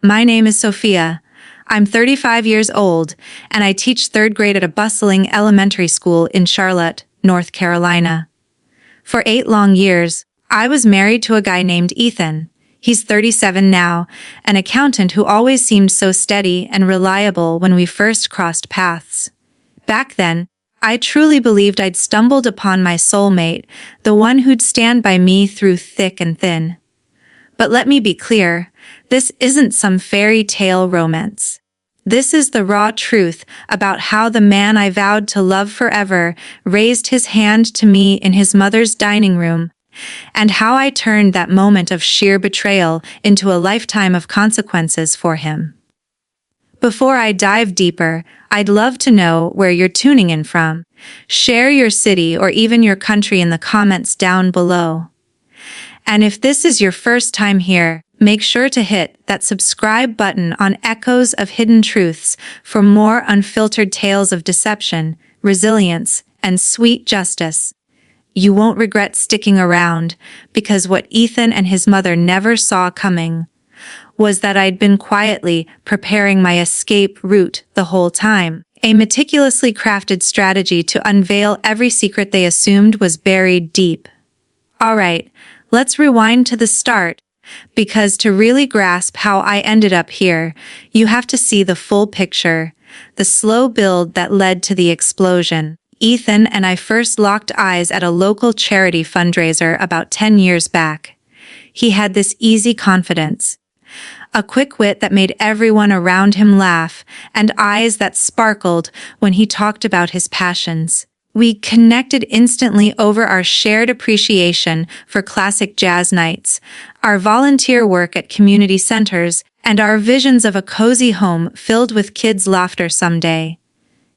My name is Sophia. I'm 35 years old, and I teach third grade at a bustling elementary school in Charlotte, North Carolina. For 8 long years, I was married to a guy named Ethan. He's 37 now, an accountant who always seemed so steady and reliable when we first crossed paths. Back then, I truly believed I'd stumbled upon my soulmate, the one who'd stand by me through thick and thin. But let me be clear, this isn't some fairy tale romance. This is the raw truth about how the man I vowed to love forever raised his hand to me in his mother's dining room, and how I turned that moment of sheer betrayal into a lifetime of consequences for him. Before I dive deeper, I'd love to know where you're tuning in from. Share your city or even your country in the comments down below. And if this is your first time here, make sure to hit that subscribe button on Echoes of Hidden Truths for more unfiltered tales of deception, resilience, and sweet justice. You won't regret sticking around, because what Ethan and his mother never saw coming was that I'd been quietly preparing my escape route the whole time. A meticulously crafted strategy to unveil every secret they assumed was buried deep. Alright, let's rewind to the start, because to really grasp how I ended up here, you have to see the full picture, the slow build that led to the explosion. Ethan and I first locked eyes at a local charity fundraiser about 10 years back. He had this easy confidence, a quick wit that made everyone around him laugh, and eyes that sparkled when he talked about his passions. We connected instantly over our shared appreciation for classic jazz nights, our volunteer work at community centers, and our visions of a cozy home filled with kids' laughter someday.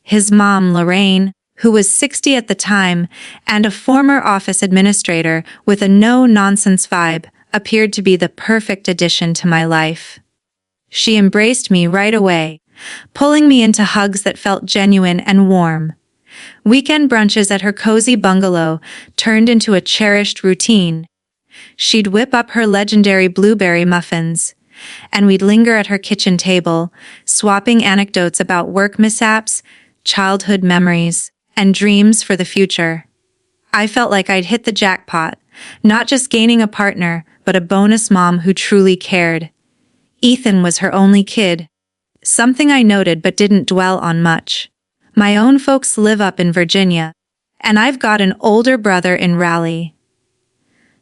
His mom, Lorraine, who was 60 at the time, and a former office administrator with a no-nonsense vibe, appeared to be the perfect addition to my life. She embraced me right away, pulling me into hugs that felt genuine and warm. Weekend brunches at her cozy bungalow turned into a cherished routine. She'd whip up her legendary blueberry muffins, and we'd linger at her kitchen table, swapping anecdotes about work mishaps, childhood memories, and dreams for the future. I felt like I'd hit the jackpot, not just gaining a partner, but a bonus mom who truly cared. Ethan was her only kid, something I noted but didn't dwell on much. My own folks live up in Virginia, and I've got an older brother in Raleigh.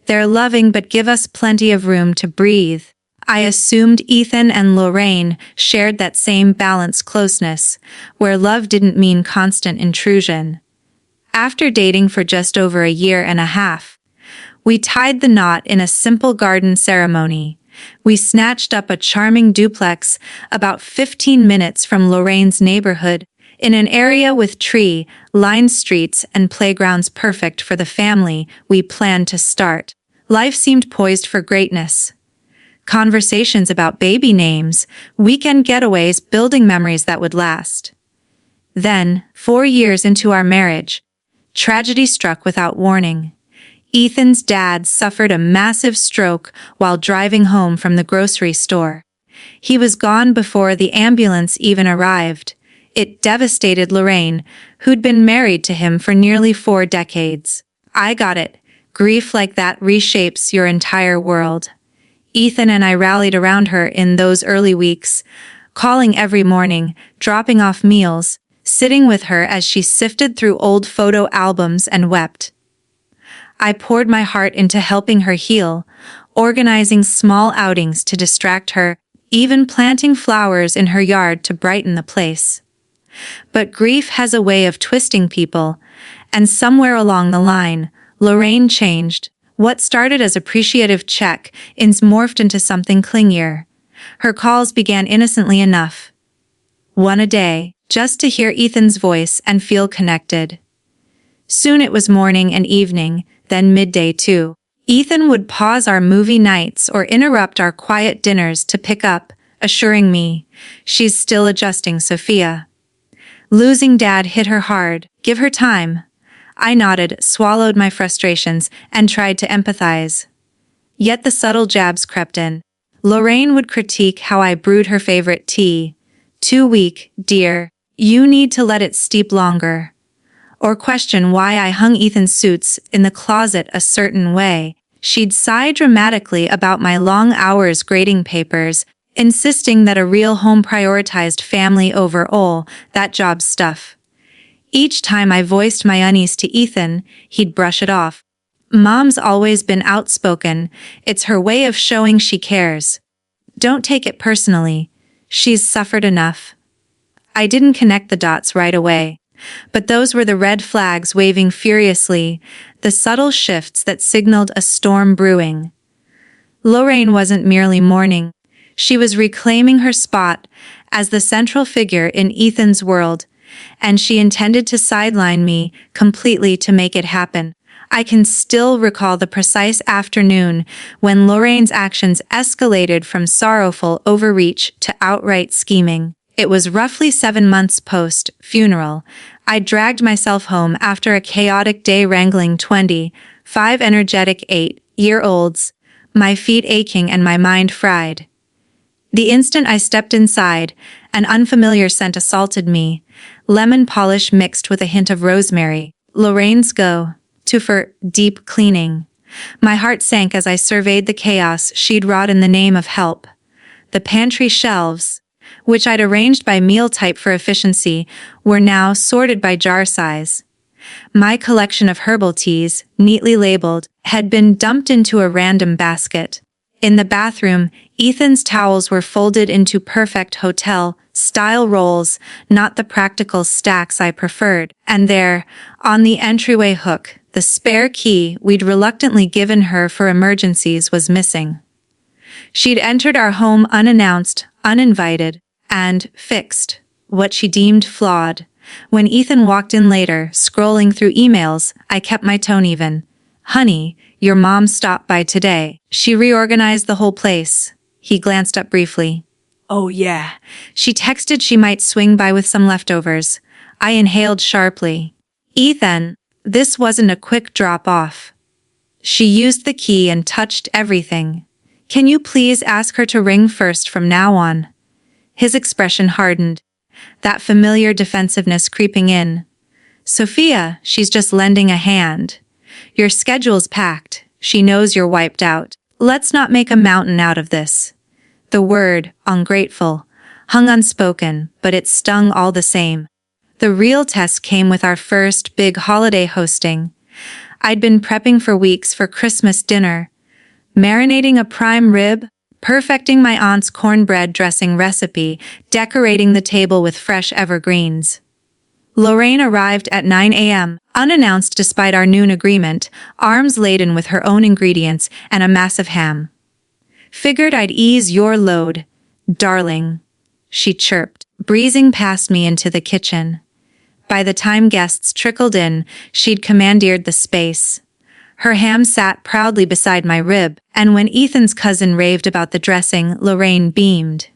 They're loving but give us plenty of room to breathe. I assumed Ethan and Lorraine shared that same balanced closeness, where love didn't mean constant intrusion. After dating for just over a year and a half, we tied the knot in a simple garden ceremony. We snatched up a charming duplex about 15 minutes from Lorraine's neighborhood, in an area with tree-lined streets and playgrounds perfect for the family we planned to start. Life seemed poised for greatness. Conversations about baby names, weekend getaways, building memories that would last. Then, 4 years into our marriage, tragedy struck without warning. Ethan's dad suffered a massive stroke while driving home from the grocery store. He was gone before the ambulance even arrived. It devastated Lorraine, who'd been married to him for nearly 4 decades. I got it. Grief like that reshapes your entire world. Ethan and I rallied around her in those early weeks, calling every morning, dropping off meals, sitting with her as she sifted through old photo albums and wept. I poured my heart into helping her heal, organizing small outings to distract her, even planting flowers in her yard to brighten the place. But grief has a way of twisting people, and somewhere along the line, Lorraine changed. What started as appreciative check-ins morphed into something clingier. Her calls began innocently enough. One a day, just to hear Ethan's voice and feel connected. Soon it was morning and evening, then midday too. Ethan would pause our movie nights or interrupt our quiet dinners to pick up, assuring me, "She's still adjusting, Sophia. Losing Dad hit her hard, give her time." I nodded, swallowed my frustrations, and tried to empathize. Yet the subtle jabs crept in. Lorraine would critique how I brewed her favorite tea. Too weak, dear. You need to let it steep longer. Or question why I hung Ethan's suits in the closet a certain way. She'd sigh dramatically about my long hours grading papers, insisting that a real home prioritized family over all that job stuff. Each time I voiced my unease to Ethan, he'd brush it off. Mom's always been outspoken. It's her way of showing she cares. Don't take it personally. She's suffered enough. I didn't connect the dots right away. But those were the red flags waving furiously, the subtle shifts that signaled a storm brewing. Lorraine wasn't merely mourning. She was reclaiming her spot as the central figure in Ethan's world, and she intended to sideline me completely to make it happen. I can still recall the precise afternoon when Lorraine's actions escalated from sorrowful overreach to outright scheming. It was roughly 7 months post-funeral. I dragged myself home after a chaotic day wrangling 25 energetic 8-year-olds, my feet aching and my mind fried. The instant I stepped inside, an unfamiliar scent assaulted me, lemon polish mixed with a hint of rosemary. Lorraine's go-to for deep cleaning. My heart sank as I surveyed the chaos she'd wrought in the name of help. The pantry shelves, which I'd arranged by meal type for efficiency, were now sorted by jar size. My collection of herbal teas, neatly labeled, had been dumped into a random basket. In the bathroom, Ethan's towels were folded into perfect hotel-style rolls, not the practical stacks I preferred. And there, on the entryway hook, the spare key we'd reluctantly given her for emergencies was missing. She'd entered our home unannounced, uninvited, and fixed what she deemed flawed. When Ethan walked in later, scrolling through emails, I kept my tone even. "Honey, your mom stopped by today. She reorganized the whole place." He glanced up briefly. "Oh yeah. She texted she might swing by with some leftovers." I inhaled sharply. "Ethan, this wasn't a quick drop-off. She used the key and touched everything. Can you please ask her to ring first from now on?" His expression hardened, that familiar defensiveness creeping in. "Sophia, she's just lending a hand. Your schedule's packed. She knows you're wiped out. Let's not make a mountain out of this." The word, ungrateful, hung unspoken, but it stung all the same. The real test came with our first big holiday hosting. I'd been prepping for weeks for Christmas dinner, marinating a prime rib, perfecting my aunt's cornbread dressing recipe, decorating the table with fresh evergreens. Lorraine arrived at 9 a.m., unannounced despite our noon agreement, arms laden with her own ingredients and a massive ham. "Figured I'd ease your load, darling," she chirped, breezing past me into the kitchen. By the time guests trickled in, she'd commandeered the space. Her ham sat proudly beside my rib, and when Ethan's cousin raved about the dressing, Lorraine beamed.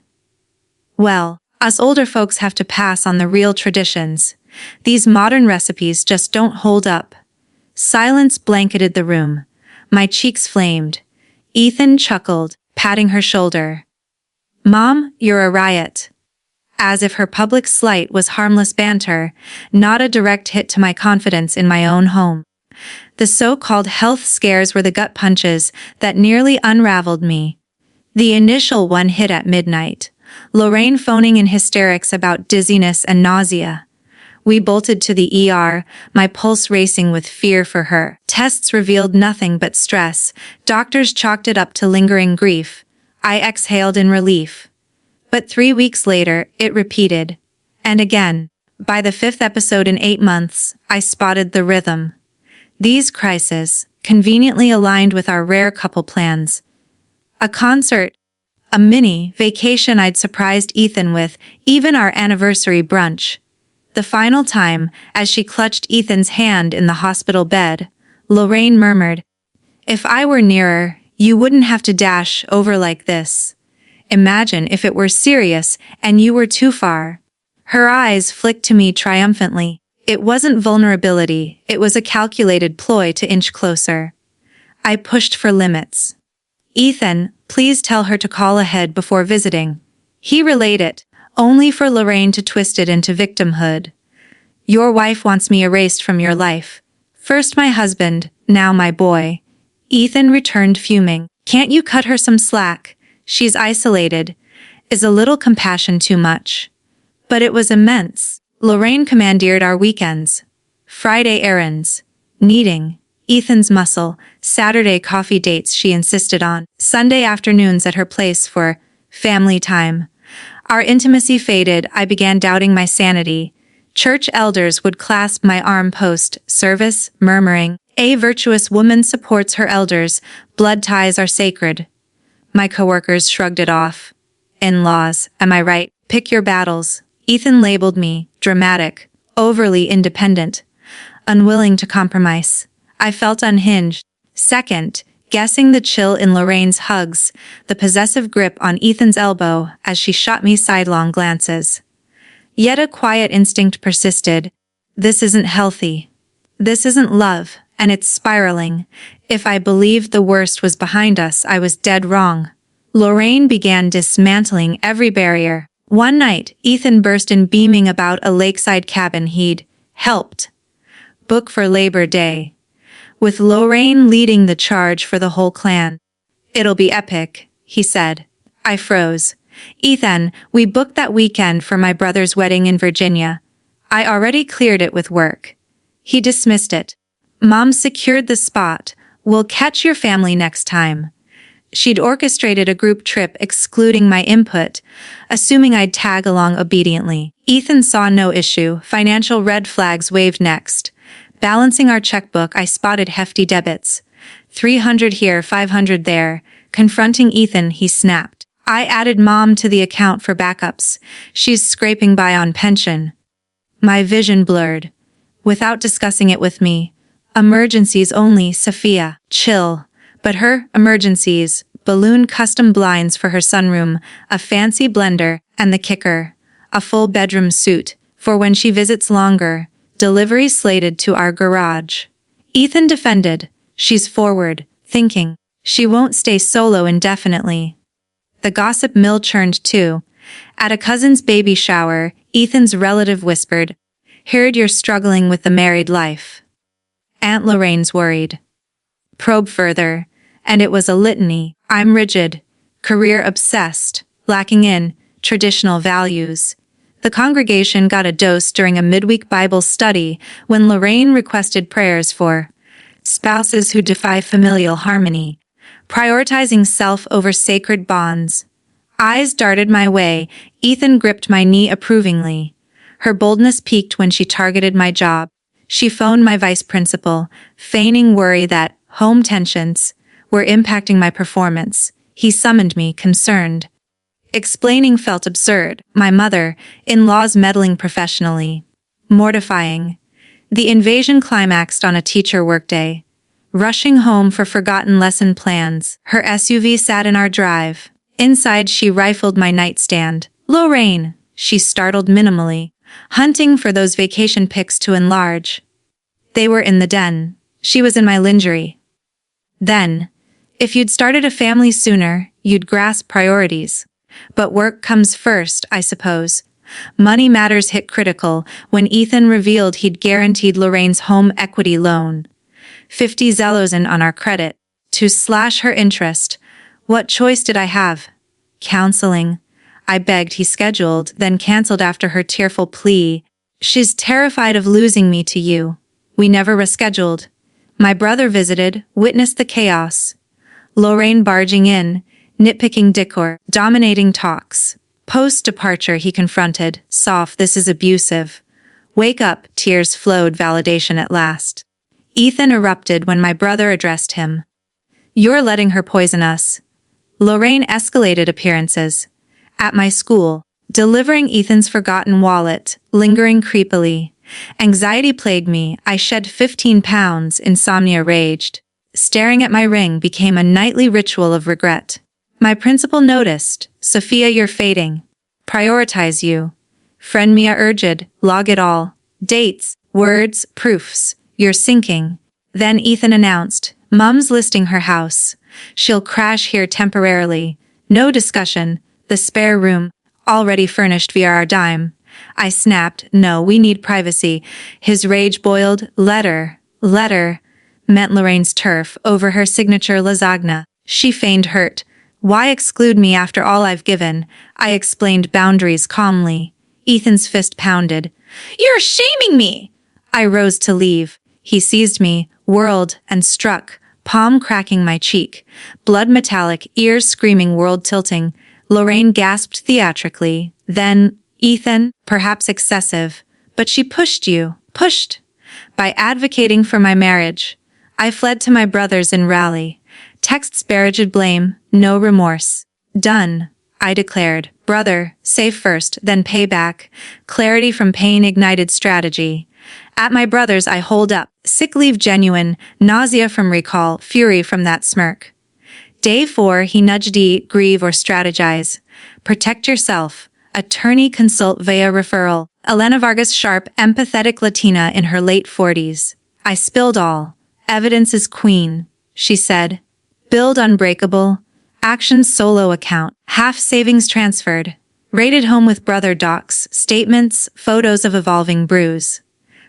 "Well, us older folks have to pass on the real traditions. These modern recipes just don't hold up." Silence blanketed the room. My cheeks flamed. Ethan chuckled, patting her shoulder. "Mom, you're a riot." As if her public slight was harmless banter, not a direct hit to my confidence in my own home. The so-called health scares were the gut punches that nearly unraveled me. The initial one hit at midnight, Lorraine phoning in hysterics about dizziness and nausea. We bolted to the ER, my pulse racing with fear for her. Tests revealed nothing but stress. Doctors chalked it up to lingering grief. I exhaled in relief. But 3 weeks later, it repeated. And again. By the 5th episode in 8 months, I spotted the rhythm. These crises, conveniently aligned with our rare couple plans. A concert, a mini vacation I'd surprised Ethan with, even our anniversary brunch. The final time, as she clutched Ethan's hand in the hospital bed, Lorraine murmured, "If I were nearer, you wouldn't have to dash over like this. Imagine if it were serious and you were too far." Her eyes flicked to me triumphantly. It wasn't vulnerability, it was a calculated ploy to inch closer. I pushed for limits. Ethan, please tell her to call ahead before visiting. He relayed it, only for Lorraine to twist it into victimhood. Your wife wants me erased from your life. First my husband, now my boy. Ethan returned fuming. Can't you cut her some slack? She's isolated. Is a little compassion too much? But it was immense. Lorraine commandeered our weekends. Friday errands. Kneading. Ethan's muscle. Saturday coffee dates she insisted on. Sunday afternoons at her place for family time. Our intimacy faded. I began doubting my sanity. Church elders would clasp my arm post-service, murmuring, "A virtuous woman supports her elders. Blood ties are sacred." My coworkers shrugged it off. In-laws, am I right? Pick your battles. Ethan labeled me dramatic, overly independent, unwilling to compromise. I felt unhinged. Second, guessing the chill in Lorraine's hugs, the possessive grip on Ethan's elbow as she shot me sidelong glances. Yet a quiet instinct persisted. This isn't healthy. This isn't love, and it's spiraling. If I believed the worst was behind us, I was dead wrong. Lorraine began dismantling every barrier. One night, Ethan burst in beaming about a lakeside cabin he'd helped book for Labor Day, with Lorraine leading the charge for the whole clan. It'll be epic, he said. I froze. Ethan, we booked that weekend for my brother's wedding in Virginia. I already cleared it with work. He dismissed it. Mom secured the spot. We'll catch your family next time. She'd orchestrated a group trip excluding my input, assuming I'd tag along obediently. Ethan saw no issue. Financial red flags waved next. Balancing our checkbook, I spotted hefty debits. 300 here, 500 there. Confronting Ethan, he snapped. I added Mom to the account for backups. She's scraping by on pension. My vision blurred. Without discussing it with me. Emergencies only, Sophia. Chill. But her emergencies, balloon custom blinds for her sunroom, a fancy blender, and the kicker, a full bedroom suite, for when she visits longer, delivery slated to our garage. Ethan defended. She's forward, thinking. She won't stay solo indefinitely. The gossip mill churned too. At a cousin's baby shower, Ethan's relative whispered, "Heard you're struggling with the married life." Aunt Lorraine's worried. Probe further, and it was a litany. I'm rigid, career-obsessed, lacking in traditional values. The congregation got a dose during a midweek Bible study when Lorraine requested prayers for spouses who defy familial harmony, prioritizing self over sacred bonds. Eyes darted my way. Ethan gripped my knee approvingly. Her boldness peaked when she targeted my job. She phoned my vice principal, feigning worry that home tensions were impacting my performance. He summoned me, concerned. Explaining felt absurd. My mother-in-law's meddling professionally. Mortifying. The invasion climaxed on a teacher workday. Rushing home for forgotten lesson plans, her SUV sat in our drive. Inside, she rifled my nightstand. Lorraine, she startled minimally, hunting for those vacation pics to enlarge. They were in the den. She was in my lingerie. Then, if you'd started a family sooner, you'd grasp priorities. But work comes first, I suppose. Money matters hit critical when Ethan revealed he'd guaranteed Lorraine's home equity loan. 50 Zellosen on our credit, to slash her interest. What choice did I have? Counseling. I begged. He scheduled, then canceled after her tearful plea. She's terrified of losing me to you. We never rescheduled. My brother visited, witnessed the chaos. Lorraine barging in, nitpicking decor, dominating talks. Post-departure, he confronted. Soft, this is abusive. Wake up, tears flowed, validation at last. Ethan erupted when my brother addressed him. You're letting her poison us. Lorraine escalated appearances. At my school, delivering Ethan's forgotten wallet, lingering creepily. Anxiety plagued me. I shed 15 pounds, insomnia raged. Staring at my ring became a nightly ritual of regret. My principal noticed. Sophia, you're fading. Prioritize you. Friend Mia urged. Log it all. Dates, words, proofs. You're sinking. Then Ethan announced, Mum's listing her house. She'll crash here temporarily. No discussion. The spare room, already furnished via our dime. I snapped, no, we need privacy. His rage boiled. Letter, meant Lorraine's turf over her signature lasagna. She feigned hurt. Why exclude me after all I've given? I explained boundaries calmly. Ethan's fist pounded. You're shaming me! I rose to leave. He seized me, whirled, and struck, palm cracking my cheek. Blood metallic, ears screaming, world tilting. Lorraine gasped theatrically. Then, Ethan, perhaps excessive, but she pushed you. Pushed. By advocating for my marriage. I fled to my brothers in rally. Texts barraged blame, no remorse. Done, I declared. Brother, save first, then pay back. Clarity from pain ignited strategy. At my brothers I hold up, sick leave genuine, nausea from recall, fury from that smirk. Day 4, he nudged eat, grieve, or strategize. Protect yourself. Attorney consult via referral. Elena Vargas sharp, empathetic Latina in her late 40s. I spilled all. Evidence is queen, she said. Build unbreakable. Actions solo account. Half savings transferred. Rated home with brother docs, statements, photos of evolving bruise.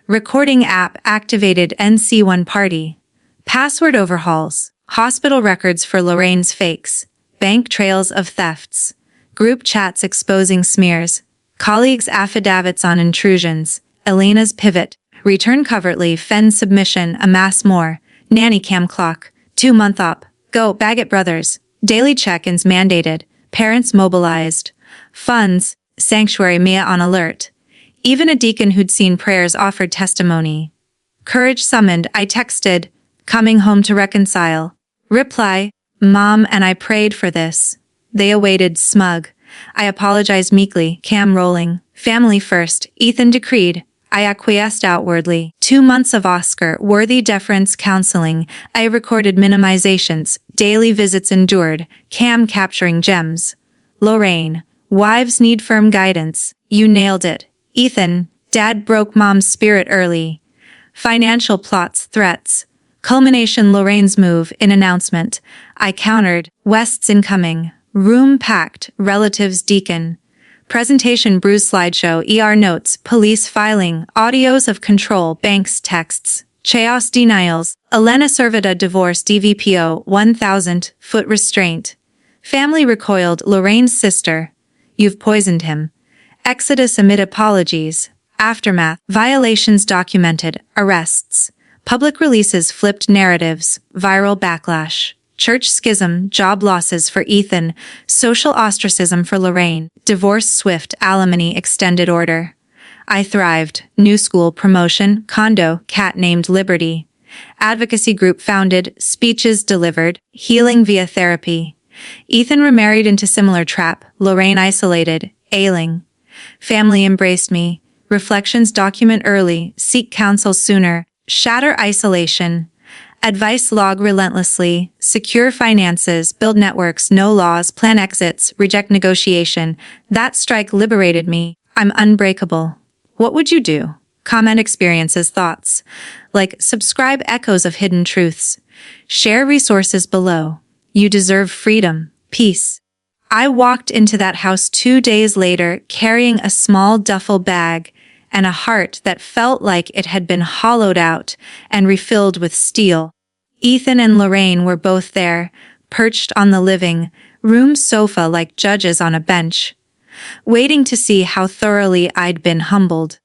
Recording app activated NC1 party. Password overhauls. Hospital records for Lorraine's fakes. Bank trails of thefts. Group chats exposing smears. Colleagues' affidavits on intrusions. Elena's pivot. Return covertly, fen submission, amass more. Nanny cam clock. 2-month op. Go, Baggett Brothers. Daily check-ins mandated. Parents mobilized. Funds. Sanctuary Mia on alert. Even a deacon who'd seen prayers offered testimony. Courage summoned, I texted. Coming home to reconcile. Reply. Mom and I prayed for this. They awaited, smug. I apologized meekly, cam rolling. Family first, Ethan decreed. I acquiesced outwardly. 2 months of Oscar-worthy deference counseling. I recorded minimizations. Daily visits endured. Cam capturing gems. Lorraine. Wives need firm guidance. You nailed it. Ethan. Dad broke mom's spirit early. Financial plots, threats. Culmination Lorraine's move in announcement. I countered. West's incoming. Room packed. Relatives deacon. Presentation bruise slideshow, ER notes, police filing, audios of control, banks texts, chaos denials, Elena Servita divorce DVPO, 1000, foot restraint. Family recoiled, Lorraine's sister. You've poisoned him. Exodus amid apologies. Aftermath, violations documented, arrests. Public releases flipped narratives, viral backlash. Church schism, job losses for Ethan, social ostracism for Lorraine, divorce swift, alimony extended order. I thrived, new school promotion, condo, cat named Liberty. Advocacy group founded, speeches delivered, healing via therapy. Ethan remarried into similar trap, Lorraine isolated, ailing. Family embraced me, reflections document early, seek counsel sooner, shatter isolation. Advice log relentlessly, secure finances, build networks, no laws, plan exits, reject negotiation. That strike liberated me. I'm unbreakable. What would you do? Comment experiences, thoughts. Like, subscribe echoes of hidden truths. Share resources below. You deserve freedom, peace. I walked into that house 2 days later carrying a small duffel bag and a heart that felt like it had been hollowed out and refilled with steel. Ethan and Lorraine were both there, perched on the living room sofa like judges on a bench, waiting to see how thoroughly I'd been humbled.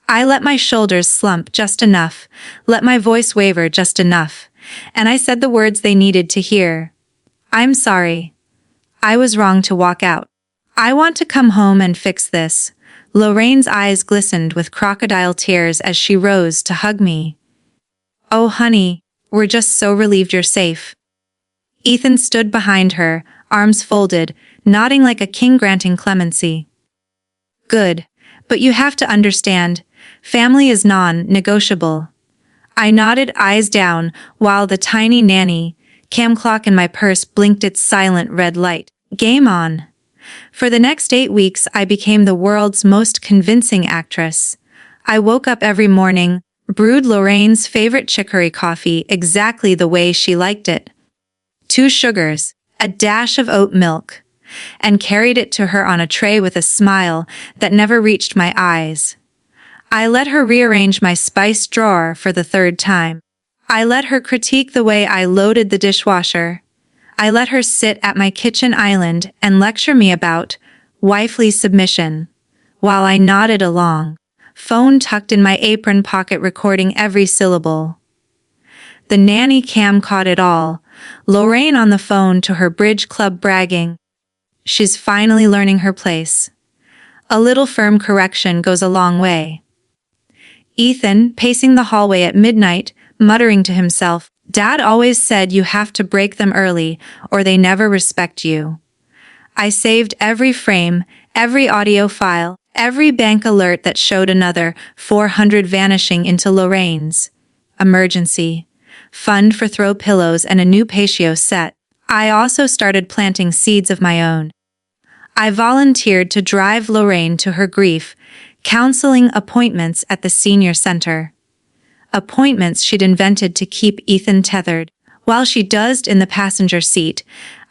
I let my shoulders slump just enough, let my voice waver just enough, and I said the words they needed to hear. I'm sorry. I was wrong to walk out. I want to come home and fix this. Lorraine's eyes glistened with crocodile tears as she rose to hug me. Oh, honey, we're just so relieved you're safe. Ethan stood behind her, arms folded, nodding like a king granting clemency. Good, but you have to understand, family is non-negotiable. I nodded, eyes down, while the tiny nanny cam clock in my purse blinked its silent red light. Game on. For the next 8 weeks, I became the world's most convincing actress. I woke up every morning, brewed Lorraine's favorite chicory coffee exactly the way she liked it. 2 sugars, a dash of oat milk, and carried it to her on a tray with a smile that never reached my eyes. I let her rearrange my spice drawer for the 3rd time. I let her critique the way I loaded the dishwasher. I let her sit at my kitchen island and lecture me about wifely submission, while I nodded along, phone tucked in my apron pocket recording every syllable. The nanny cam caught it all, Lorraine on the phone to her bridge club bragging. She's finally learning her place. A little firm correction goes a long way. Ethan, pacing the hallway at midnight, muttering to himself, Dad always said you have to break them early, or they never respect you. I saved every frame, every audio file, every bank alert that showed another 400 vanishing into Lorraine's emergency fund for throw pillows and a new patio set. I also started planting seeds of my own. I volunteered to drive Lorraine to her grief, counseling appointments at the senior center. Appointments she'd invented to keep Ethan tethered. While she dozed in the passenger seat,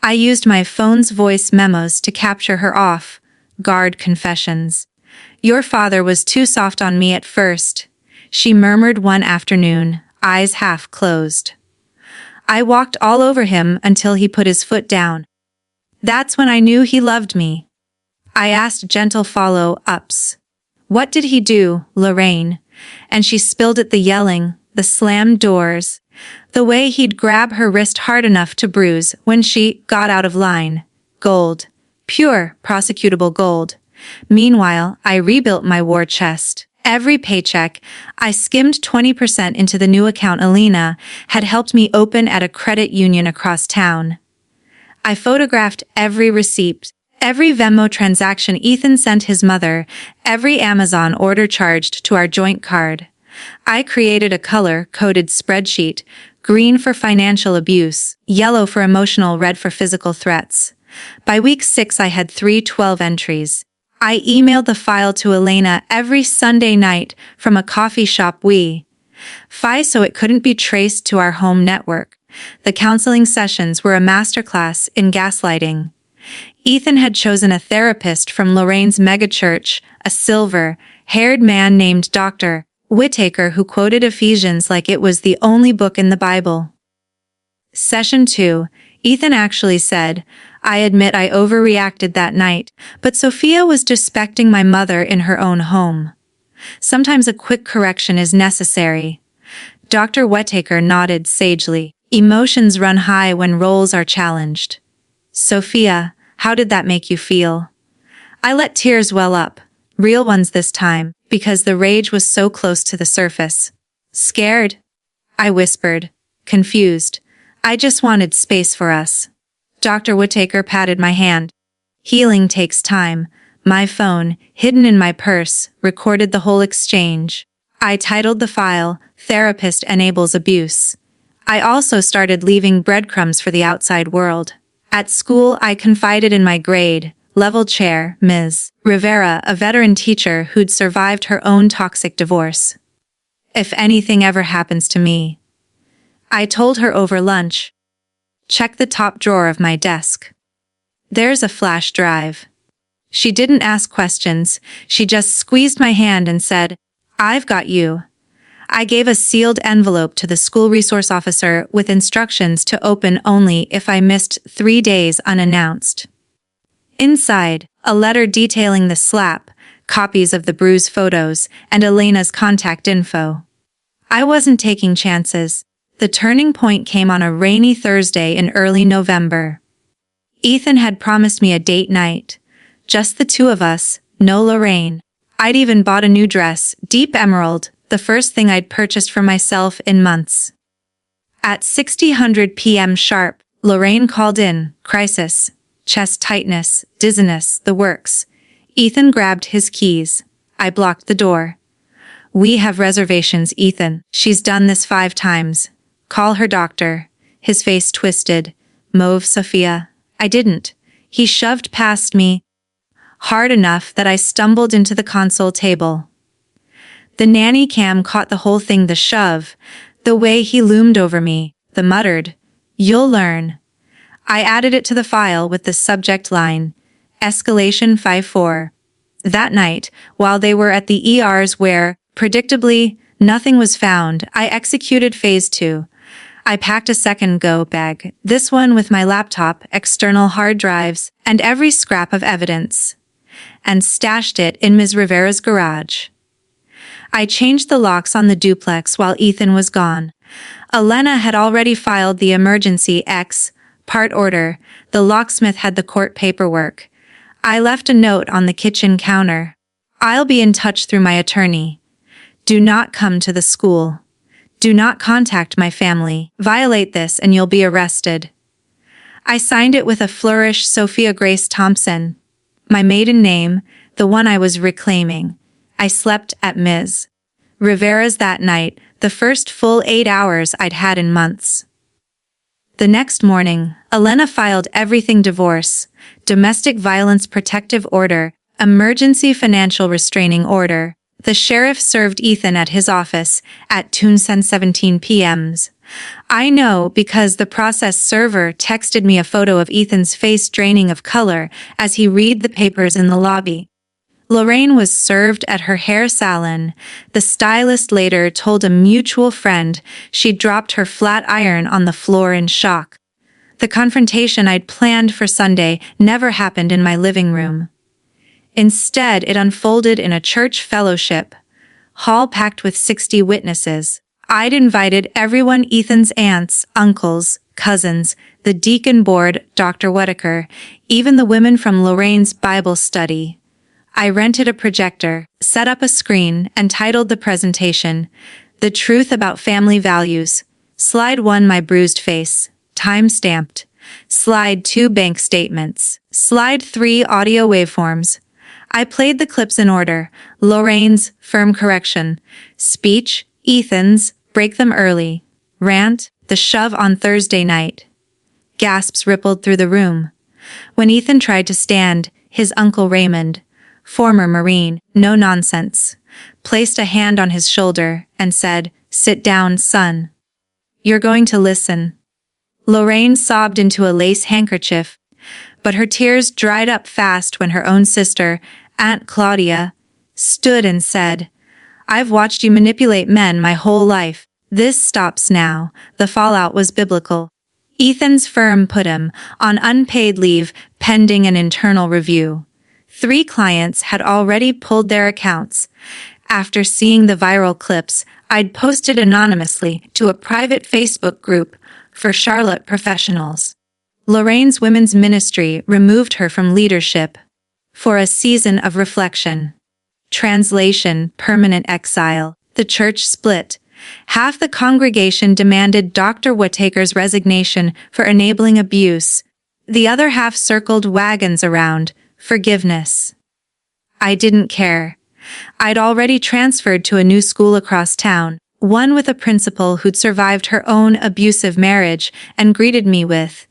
I used my phone's voice memos to capture her off-guard confessions. Your father was too soft on me at first, she murmured one afternoon, eyes half closed. I walked all over him until he put his foot down. That's when I knew he loved me. I asked gentle follow-ups. What did he do, Lorraine? And she spilled it, the yelling, the slammed doors, the way he'd grab her wrist hard enough to bruise when she got out of line. Gold. Pure, prosecutable gold. Meanwhile, I rebuilt my war chest. Every paycheck, I skimmed 20% into the new account Alina had helped me open at a credit union across town. I photographed every receipt, every Venmo transaction Ethan sent his mother, every Amazon order charged to our joint card. I created a color-coded spreadsheet, green for financial abuse, yellow for emotional, red for physical threats. By week 6 I had 312 entries. I emailed the file to Elena every Sunday night from a coffee shop Wi-Fi so it couldn't be traced to our home network. The counseling sessions were a masterclass in gaslighting. Ethan had chosen a therapist from Lorraine's megachurch, a silver-haired man named Dr. Whittaker who quoted Ephesians like it was the only book in the Bible. Session 2, Ethan actually said, I admit I overreacted that night, but Sophia was disrespecting my mother in her own home. Sometimes a quick correction is necessary. Dr. Whittaker nodded sagely. Emotions run high when roles are challenged. Sophia, how did that make you feel? I let tears well up, real ones this time, because the rage was so close to the surface. Scared? I whispered, confused. I just wanted space for us. Dr. Whittaker patted my hand. Healing takes time. My phone, hidden in my purse, recorded the whole exchange. I titled the file, Therapist Enables Abuse. I also started leaving breadcrumbs for the outside world. At school, I confided in my grade level chair, Ms. Rivera, a veteran teacher who'd survived her own toxic divorce. If anything ever happens to me, I told her over lunch. Check the top drawer of my desk. There's a flash drive. She didn't ask questions, she just squeezed my hand and said, I've got you. I gave a sealed envelope to the school resource officer with instructions to open only if I missed 3 days unannounced. Inside, a letter detailing the slap, copies of the bruise photos, and Elena's contact info. I wasn't taking chances. The turning point came on a rainy Thursday in early November. Ethan had promised me a date night. Just the two of us, no Lorraine. I'd even bought a new dress, deep emerald, the first thing I'd purchased for myself in months. At 6:00 p.m. sharp, Lorraine called in, crisis, chest tightness, dizziness, the works. Ethan grabbed his keys. I blocked the door. We have reservations, Ethan. She's done this 5 times. Call her doctor. His face twisted. Mauve Sophia. I didn't. He shoved past me, hard enough that I stumbled into the console table. The nanny cam caught the whole thing, the shove, the way he loomed over me, the muttered, You'll learn. I added it to the file with the subject line, Escalation 5-4. That night, while they were at the ERs where, predictably, nothing was found, I executed phase 2. I packed a second go bag, this one with my laptop, external hard drives, and every scrap of evidence, and stashed it in Ms. Rivera's garage. I changed the locks on the duplex while Ethan was gone. Elena had already filed the emergency part order. The locksmith had the court paperwork. I left a note on the kitchen counter. I'll be in touch through my attorney. Do not come to the school. Do not contact my family. Violate this and you'll be arrested. I signed it with a flourish, Sophia Grace Thompson. My maiden name, the one I was reclaiming. I slept at Ms. Rivera's that night, the first full 8 hours I'd had in months. The next morning, Elena filed everything: divorce, domestic violence protective order, emergency financial restraining order. The sheriff served Ethan at his office at 2:17 p.m. I know because the process server texted me a photo of Ethan's face draining of color as he read the papers in the lobby. Lorraine was served at her hair salon. The stylist later told a mutual friend she'd dropped her flat iron on the floor in shock. The confrontation I'd planned for Sunday never happened in my living room. Instead, it unfolded in a church fellowship hall packed with 60 witnesses. I'd invited everyone: Ethan's aunts, uncles, cousins, the deacon board, Dr. Whitaker, even the women from Lorraine's Bible study. I rented a projector, set up a screen, and titled the presentation, The Truth About Family Values. Slide 1, my bruised face, time-stamped. Slide 2, bank statements. Slide 3, audio waveforms. I played the clips in order: Lorraine's, firm correction; speech, Ethan's, break them early; rant, the shove on Thursday night. Gasps rippled through the room. When Ethan tried to stand, his uncle Raymond, former Marine, no nonsense, placed a hand on his shoulder and said, "Sit down, son. You're going to listen." Lorraine sobbed into a lace handkerchief, but her tears dried up fast when her own sister, Aunt Claudia, stood and said, "I've watched you manipulate men my whole life. This stops now." The fallout was biblical. Ethan's firm put him on unpaid leave pending an internal review. 3 clients had already pulled their accounts. After seeing the viral clips, I'd posted anonymously to a private Facebook group for Charlotte professionals. Lorraine's women's ministry removed her from leadership for a season of reflection. Translation: permanent exile. The church split. Half the congregation demanded Dr. Whitaker's resignation for enabling abuse. The other half circled wagons around forgiveness. I didn't care. I'd already transferred to a new school across town, one with a principal who'd survived her own abusive marriage and greeted me with,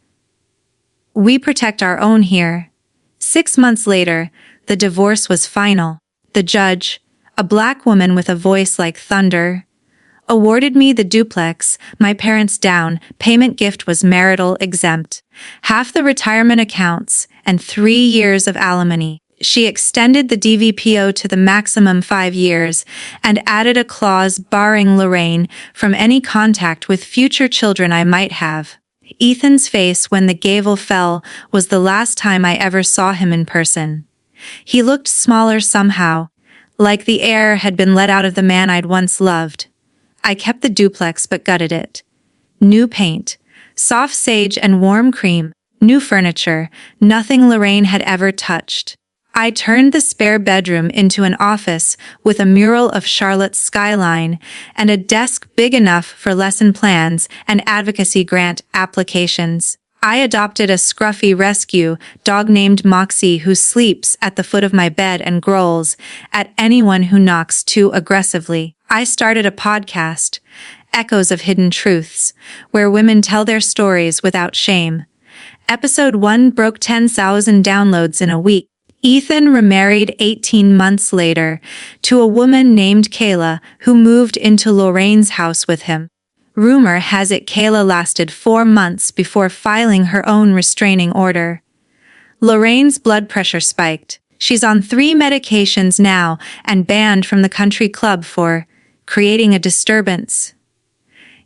"We protect our own here." 6 months later, the divorce was final. The judge, a black woman with a voice like thunder, awarded me the duplex, my parents' down payment gift was marital exempt, half the retirement accounts, and 3 years of alimony. She extended the DVPO to the maximum 5 years and added a clause barring Lorraine from any contact with future children I might have. Ethan's face when the gavel fell was the last time I ever saw him in person. He looked smaller somehow, like the air had been let out of the man I'd once loved. I kept the duplex but gutted it. New paint, soft sage and warm cream, new furniture, nothing Lorraine had ever touched. I turned the spare bedroom into an office with a mural of Charlotte's skyline and a desk big enough for lesson plans and advocacy grant applications. I adopted a scruffy rescue dog named Moxie who sleeps at the foot of my bed and growls at anyone who knocks too aggressively. I started a podcast, Echoes of Hidden Truths, where women tell their stories without shame. Episode 1 broke 10,000 downloads in a week. Ethan remarried 18 months later to a woman named Kayla who moved into Lorraine's house with him. Rumor has it Kayla lasted 4 months before filing her own restraining order. Lorraine's blood pressure spiked. She's on 3 medications now and banned from the country club for creating a disturbance.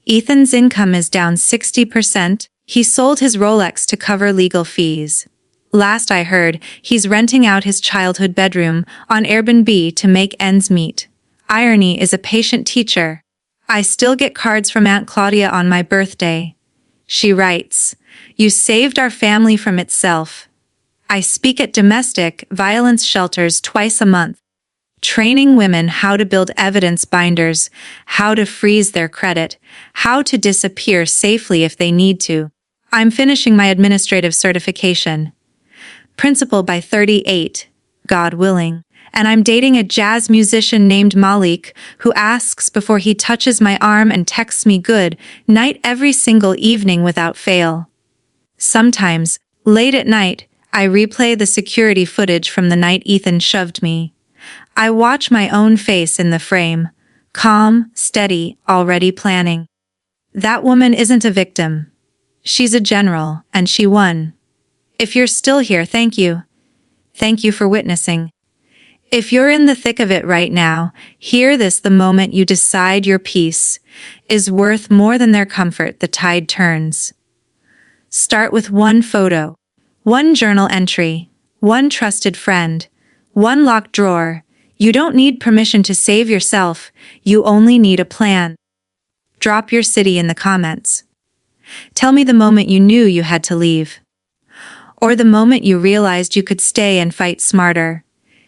Ethan's income is down 60%. He sold his Rolex to cover legal fees. Last I heard, he's renting out his childhood bedroom on Airbnb to make ends meet. Irony is a patient teacher. I still get cards from Aunt Claudia on my birthday. She writes, "You saved our family from itself." I speak at domestic violence shelters twice a month, training women how to build evidence binders, how to freeze their credit, how to disappear safely if they need to. I'm finishing my administrative certification. Principal by 38, God willing. And I'm dating a jazz musician named Malik who asks before he touches my arm and texts me good night every single evening without fail. Sometimes, late at night, I replay the security footage from the night Ethan shoved me. I watch my own face in the frame, calm, steady, already planning. That woman isn't a victim. She's a general, and she won. If you're still here, thank you. Thank you for witnessing. If you're in the thick of it right now, hear this the moment you decide your peace is worth more than their comfort. The tide turns. Start with one photo, one journal entry, one trusted friend, one locked drawer. You don't need permission to save yourself, you only need a plan. Drop your city in the comments. Tell me the moment you knew you had to leave. Or the moment you realized you could stay and fight smarter.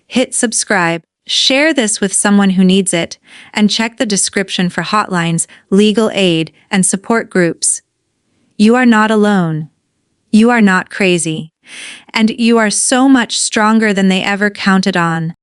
Hit subscribe, share this with someone who needs it, and check the description for hotlines, legal aid, and support groups. You are not alone. You are not crazy. And you are so much stronger than they ever counted on.